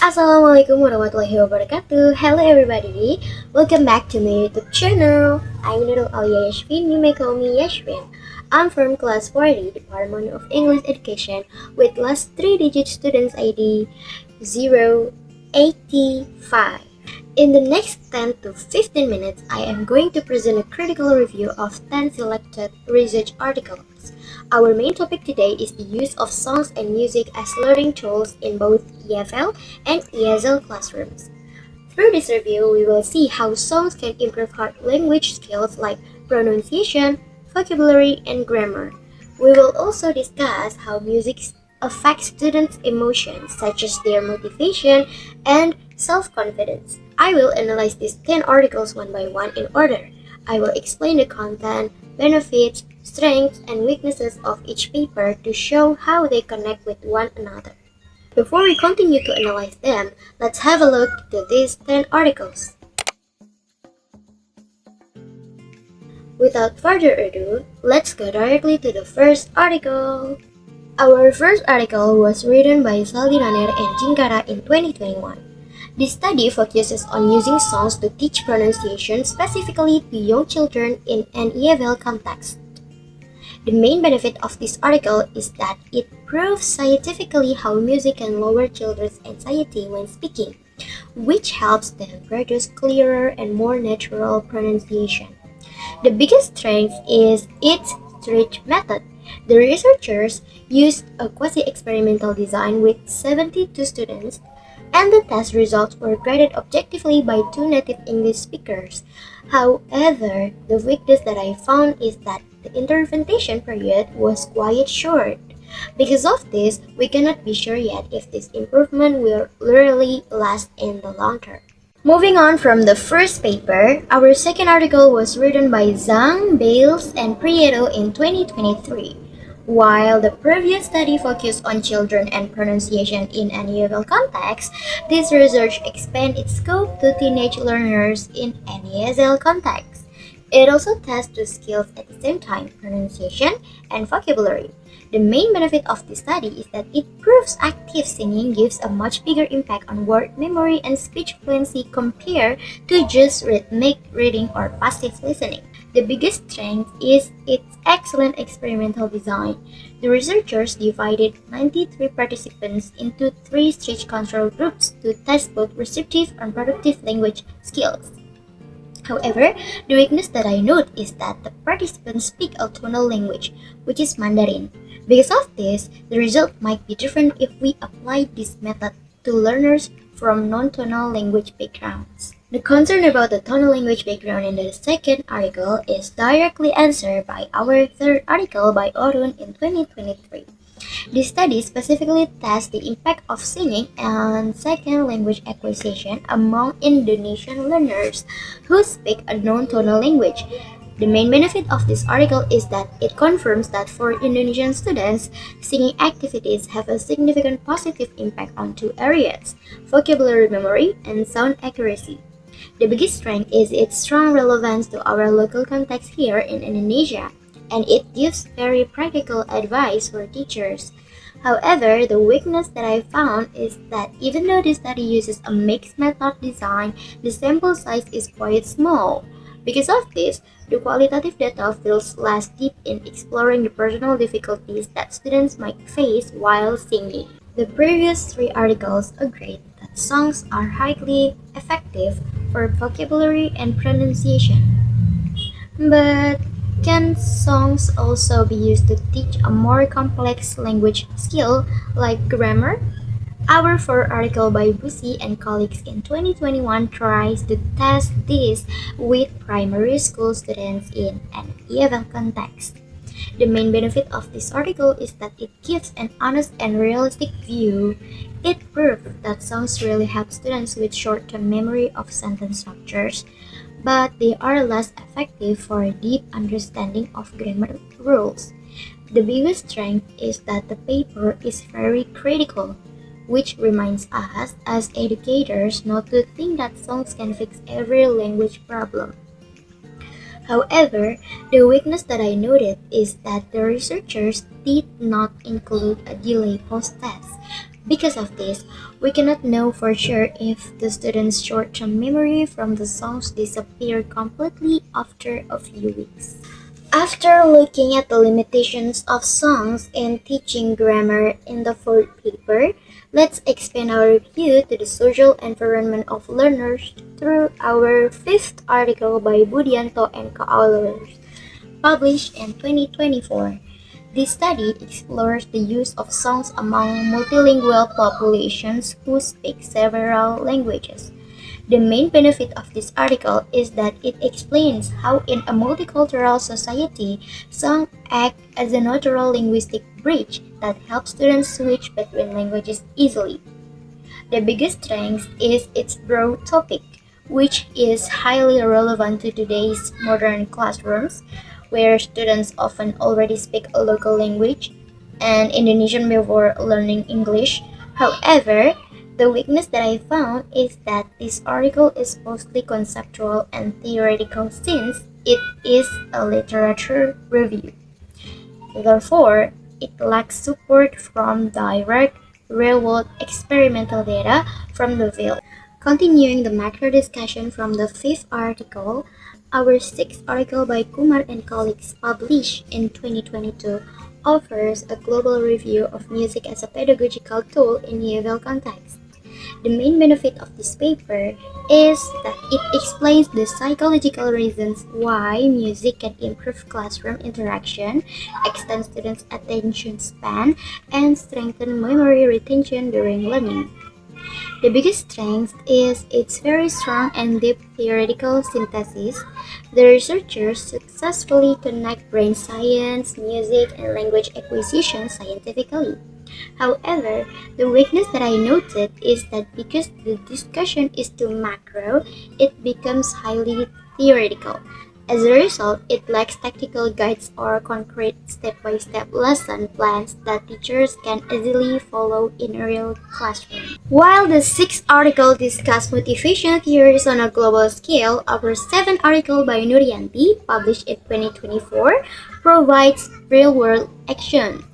Assalamualaikum warahmatullahi wabarakatuh. Hello everybody, welcome back to my YouTube channel. I'm Auliya Yashvin, you may call me Yashvin. I'm from class 40, Department of English Education, with last 3-digit students ID 085. In the next 10 to 15 minutes, I am going to present a critical review of 10 selected research articles. Our main topic today is the use of songs and music as learning tools in both EFL and ESL classrooms. Through this review, we will see how songs can improve hard language skills like pronunciation, vocabulary, and grammar. We will also discuss how music affects students' emotions, such as their motivation and self-confidence. I will analyze these 10 articles one by one in order. I will explain the content, benefits, strengths, and weaknesses of each paper to show how they connect with one another. Before we continue to analyze them, let's have a look at these 10 articles. Without further ado, let's go directly to the first article. Our first article was written by Saldiranir and Jingkara in 2021. This study focuses on using songs to teach pronunciation specifically to young children in an EFL context. The main benefit of this article is that it proves scientifically how music can lower children's anxiety when speaking, which helps them produce clearer and more natural pronunciation. The biggest strength is its stretch method. The researchers used a quasi-experimental design with 72 students, and the test results were graded objectively by 2 native English speakers. However, the weakness that I found is that the interpretation period was quite short. Because of this, we cannot be sure yet if this improvement will really last in the long term. Moving on from the first paper, our second article was written by Zhang, Bales, and Prieto in 2023. While the previous study focused on children and pronunciation in an EFL context, this research expanded its scope to teenage learners in an ESL context. It also tests two skills at the same time, pronunciation and vocabulary. The main benefit of this study is that it proves active singing gives a much bigger impact on word memory and speech fluency compared to just rhythmic reading or passive listening. The biggest strength is its excellent experimental design. The researchers divided 93 participants into 3 stage control groups to test both receptive and productive language skills. However, the weakness that I note is that the participants speak a tonal language, which is Mandarin. Because of this, the result might be different if we apply this method to learners from non-tonal language backgrounds. The concern about the tonal language background in the second article is directly answered by our third article by Roden in 2023. This study specifically tests the impact of singing and second language acquisition among Indonesian learners who speak a non-tonal language. The main benefit of this article is that it confirms that for Indonesian students, singing activities have a significant positive impact on 2 areas, vocabulary memory and sound accuracy. The biggest strength is its strong relevance to our local context here in Indonesia, and it gives very practical advice for teachers. However, the weakness that I found is that even though this study uses a mixed method design, the sample size is quite small. Because of this, the qualitative data feels less deep in exploring the personal difficulties that students might face while singing. The previous 3 articles agreed that songs are highly effective for vocabulary and pronunciation. But can songs also be used to teach a more complex language skill like grammar? Our 4th article by Busse and colleagues in 2021 tries to test this with primary school students in an EFL context. The main benefit of this article is that it gives an honest and realistic view. It proves that songs really help students with short-term memory of sentence structures, but they are less effective for a deep understanding of grammar rules. The biggest strength is that the paper is very critical, which reminds us as educators not to think that songs can fix every language problem. However, the weakness that I noted is that the researchers did not include a delay post-test. Because of this, we cannot know for sure if the students' short-term memory from the songs disappeared completely after a few weeks. After looking at the limitations of songs in teaching grammar in the fourth paper, let's expand our view to the social environment of learners through our fifth article by Budianto and co-authors, published in 2024. This study explores the use of songs among multilingual populations who speak several languages. The main benefit of this article is that it explains how in a multicultural society, songs act as a natural linguistic bridge that helps students switch between languages easily. The biggest strength is its broad topic, which is highly relevant to today's modern classrooms, where students often already speak a local language and Indonesian before learning English. However, the weakness that I found is that this article is mostly conceptual and theoretical since it is a literature review. Therefore, it lacks support from direct, real-world experimental data from the field. Continuing the macro discussion from the fifth article, our sixth article by Kumar and colleagues published in 2022 offers a global review of music as a pedagogical tool in EFL context. The main benefit of this paper is that it explains the psychological reasons why music can improve classroom interaction, extend students' attention span, and strengthen memory retention during learning. The biggest strength is its very strong and deep theoretical synthesis. The researchers successfully connect brain science, music, and language acquisition scientifically. However, the weakness that I noted is that because the discussion is too macro, it becomes highly theoretical. As a result, it lacks tactical guides or concrete step-by-step lesson plans that teachers can easily follow in a real classroom. While the sixth article discussed motivation theories on a global scale, our seventh article by Nuriyanti, published in 2024, provides real-world action.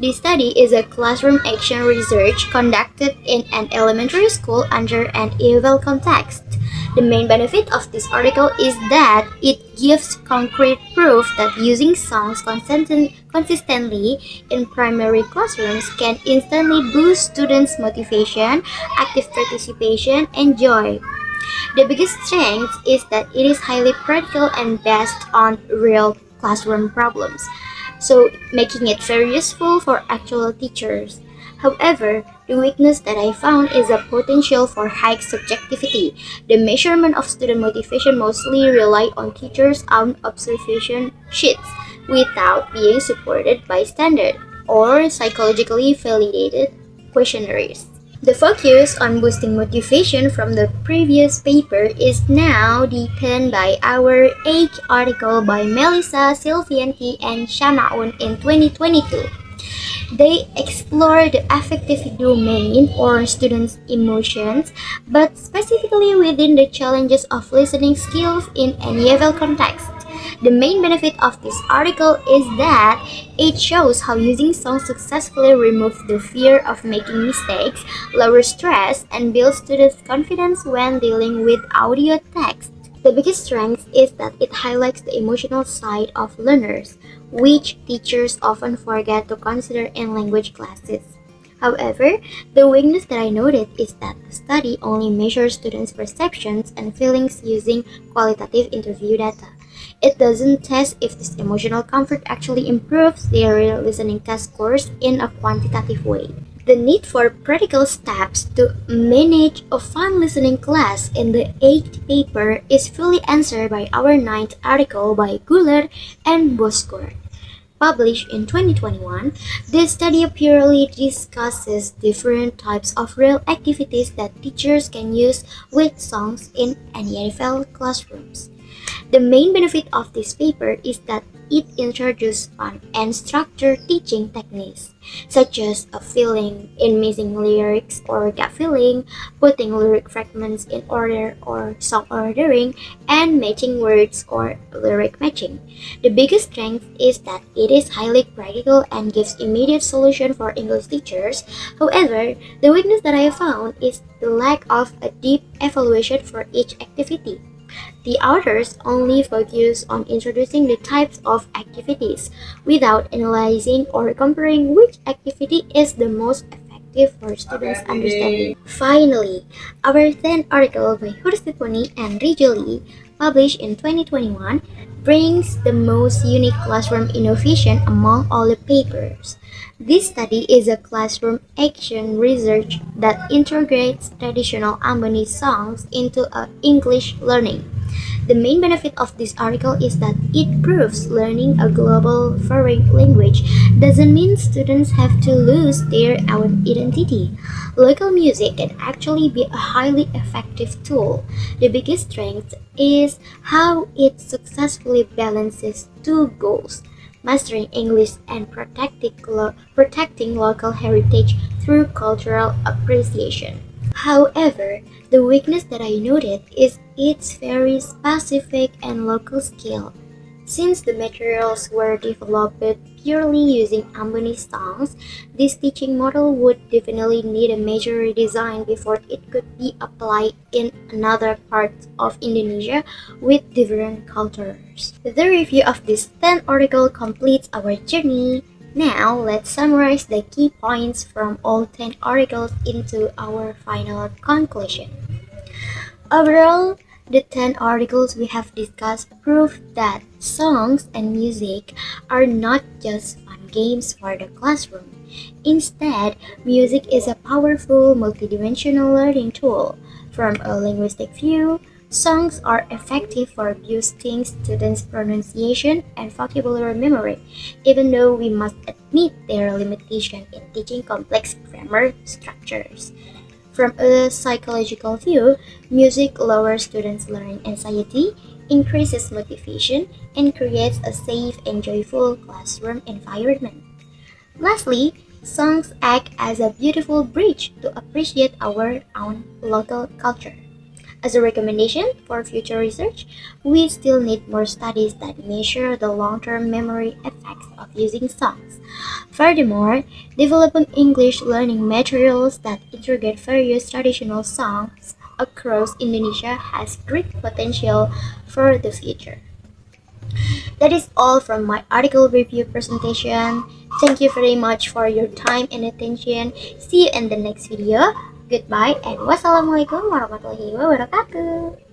This study is a classroom action research conducted in an elementary school under an EFL context. The main benefit of this article is that it gives concrete proof that using songs consistently in primary classrooms can instantly boost students' motivation, active participation, and joy. The biggest strength is that it is highly practical and based on real classroom problems, so making it very useful for actual teachers. However, the weakness that I found is a potential for high subjectivity. The measurement of student motivation mostly rely on teachers' own observation sheets without being supported by standard or psychologically validated questionnaires. The focus on boosting motivation from the previous paper is now deepened by our 8th article by Melisa, Silviyanti, and Syamaun in 2022. They explore the affective domain or students' emotions, but specifically within the challenges of listening skills in an EFL context. The main benefit of this article is that it shows how using songs successfully removes the fear of making mistakes, lowers stress, and builds students' confidence when dealing with audio text. The biggest strength is that it highlights the emotional side of learners, which teachers often forget to consider in language classes. However, the weakness that I noted is that the study only measures students' perceptions and feelings using qualitative interview data. It doesn't test if this emotional comfort actually improves their listening test scores in a quantitative way. The need for practical steps to manage a fun listening class in the 8th paper is fully answered by our 9th article by Guller and Boscourt. Published in 2021, this study purely discusses different types of real activities that teachers can use with songs in EFL classrooms. The main benefit of this paper is that it introduced fun and structured teaching techniques, such as a filling in missing lyrics or gap filling, putting lyric fragments in order or song ordering, and matching words or lyric matching. The biggest strength is that it is highly practical and gives immediate solution for English teachers. However, the weakness that I found is the lack of a deep evaluation for each activity. The authors only focus on introducing the types of activities without analyzing or comparing which activity is the most effective for students' understanding. Finally, our 10th article by Huda and Rijali, published in 2021, brings the most unique classroom innovation among all the papers. This study is a classroom action research that integrates traditional Amboni songs into English learning. The main benefit of this article is that it proves learning a global foreign language doesn't mean students have to lose their own identity. Local music can actually be a highly effective tool. The biggest strength is how it successfully balances two goals: mastering English and protecting local heritage through cultural appreciation. However, the weakness that I noted is its very specific and local scale. Since the materials were developed purely using Amboni songs, this teaching model would definitely need a major redesign before it could be applied in another parts of Indonesia with different cultures. The review of this 10th article completes our journey. Now, let's summarize the key points from all 10 articles into our final conclusion. Overall, the 10 articles we have discussed prove that songs and music are not just fun games for the classroom. Instead, music is a powerful multidimensional learning tool. From a linguistic view, songs are effective for boosting students' pronunciation and vocabulary memory, even though we must admit their limitation in teaching complex grammar structures. From a psychological view, music lowers students' learning anxiety, increases motivation, and creates a safe and joyful classroom environment. Lastly, songs act as a beautiful bridge to appreciate our own local culture. As a recommendation for future research, we still need more studies that measure the long-term memory effects of using songs. Furthermore, developing English learning materials that integrate various traditional songs across Indonesia has great potential for the future. That is all from my article review presentation. Thank you very much for your time and attention. See you in the next video. Goodbye and wassalamualaikum warahmatullahi wabarakatuh.